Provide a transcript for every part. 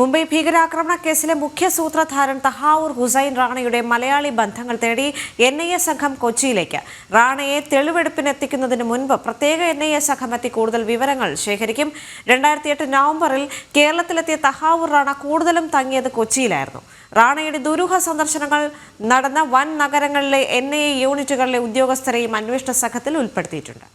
മുംബൈ ഭീകരാക്രമണ കേസിലെ മുഖ്യ സൂത്രധാരൻ തഹാവൂർ ഹുസൈൻ റാണയുടെ മലയാളി ബന്ധങ്ങൾ തേടി NIA സംഘം കൊച്ചിയിലേക്ക്. റാണയെ തെളിവെടുപ്പിനെത്തിക്കുന്നതിന് മുൻപ് പ്രത്യേക NIA സംഘം എത്തി കൂടുതൽ വിവരങ്ങൾ ശേഖരിക്കും. 2008 നവംബറിൽ കേരളത്തിലെത്തിയ തഹാവൂർ റാണ കൂടുതലും തങ്ങിയത് കൊച്ചിയിലായിരുന്നു. റാണയുടെ ദുരൂഹ സന്ദർശനങ്ങൾ നടന്ന വൻ നഗരങ്ങളിലെ NIA യൂണിറ്റുകളിലെ ഉദ്യോഗസ്ഥരെയും അന്വേഷണ സംഘത്തിൽ ഉൾപ്പെടുത്തിയിട്ടുണ്ട്.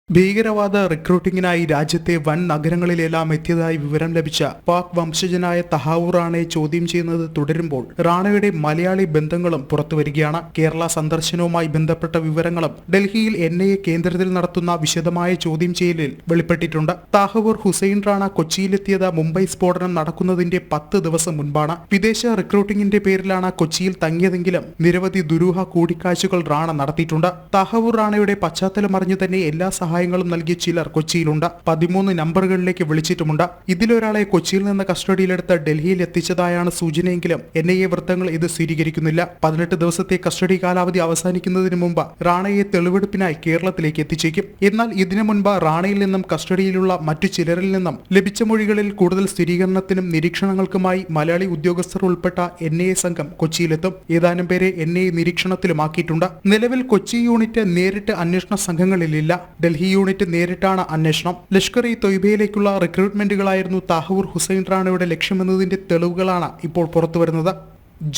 ഭീകരവാദ റിക്രൂട്ടിംഗിനായി രാജ്യത്തെ വൻ നഗരങ്ങളിലെല്ലാം എത്തിയതായി വിവരം ലഭിച്ച പാക് വംശജനായ തഹാവൂർ റാണയെ ചോദ്യം ചെയ്യുന്നത് തുടരുമ്പോൾ റാണയുടെ മലയാളി ബന്ധങ്ങളും പുറത്തുവരികയാണ്. കേരള സന്ദർശനവുമായി ബന്ധപ്പെട്ട വിവരങ്ങളും ഡൽഹിയിൽ NIA കേന്ദ്രത്തിൽ നടത്തുന്ന വിശദമായ ചോദ്യം ചെയ്യലിൽ വെളിപ്പെട്ടിട്ടുണ്ട്. തഹാവൂർ ഹുസൈൻ റാണ കൊച്ചിയിലെത്തിയത് മുംബൈ സ്ഫോടനം നടക്കുന്നതിന്റെ 10 ദിവസം മുൻപാണ്. വിദേശ റിക്രൂട്ടിംഗിന്റെ പേരിലാണ് കൊച്ചിയിൽ തങ്ങിയതെങ്കിലും നിരവധി ദുരൂഹ കൂടിക്കാഴ്ചകൾ റാണ നടത്തിയിട്ടുണ്ട്. തഹാവൂർ റാണയുടെ പശ്ചാത്തലമറിഞ്ഞു തന്നെ എല്ലാ സഹായങ്ങളും നൽകിയ ചിലർ കൊച്ചിയിലുണ്ട്. 13 നമ്പറുകളിലേക്ക് വിളിച്ചിട്ടുമുണ്ട്. ഇതിലൊരാളെ കൊച്ചിയിൽ നിന്ന് കസ്റ്റഡിയിലെടുത്ത് ഡൽഹിയിൽ എത്തിച്ചതായാണ് സൂചനയെങ്കിലും NIA വൃത്തങ്ങൾ ഇത് സ്വീകരിക്കുന്നില്ല. 18 ദിവസത്തെ കസ്റ്റഡി കാലാവധി അവസാനിക്കുന്നതിന് മുമ്പ് റാണയെ തെളിവെടുപ്പിനായി കേരളത്തിലേക്ക് എത്തിച്ചേക്കും. എന്നാൽ ഇതിനു മുൻപ് റാണയിൽ നിന്നും കസ്റ്റഡിയിലുള്ള മറ്റു ചിലരിൽ നിന്നും ലഭിച്ച മൊഴികളിൽ കൂടുതൽ സ്ഥിരീകരണത്തിനും നിരീക്ഷണങ്ങൾക്കുമായി മലയാളി ഉദ്യോഗസ്ഥർ ഉൾപ്പെട്ട NIA സംഘം കൊച്ചിയിലെത്തും. ഏതാനും പേരെ NIA നിരീക്ഷണത്തിലുമാക്കിയിട്ടുണ്ട്. നിലവിൽ കൊച്ചി യൂണിറ്റ് നേരിട്ട് അന്വേഷണ സംഘങ്ങളിലില്ല. ഡൽഹി യൂണിറ്റ് നേരിട്ടാണ് അന്വേഷണം. ലഷ്കർ-ഇ-തൊയ്ബയിലേക്കുള്ള റിക്രൂട്ട്മെന്റുകളായിരുന്നു തഹാവൂർ ഹുസൈൻ റാണയുടെ ലക്ഷ്യമെന്നതിന്റെ തെളിവുകളാണ് ഇപ്പോൾ പുറത്തുവരുന്നത്.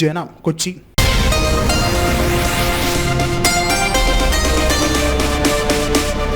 ജനം, കൊച്ചി.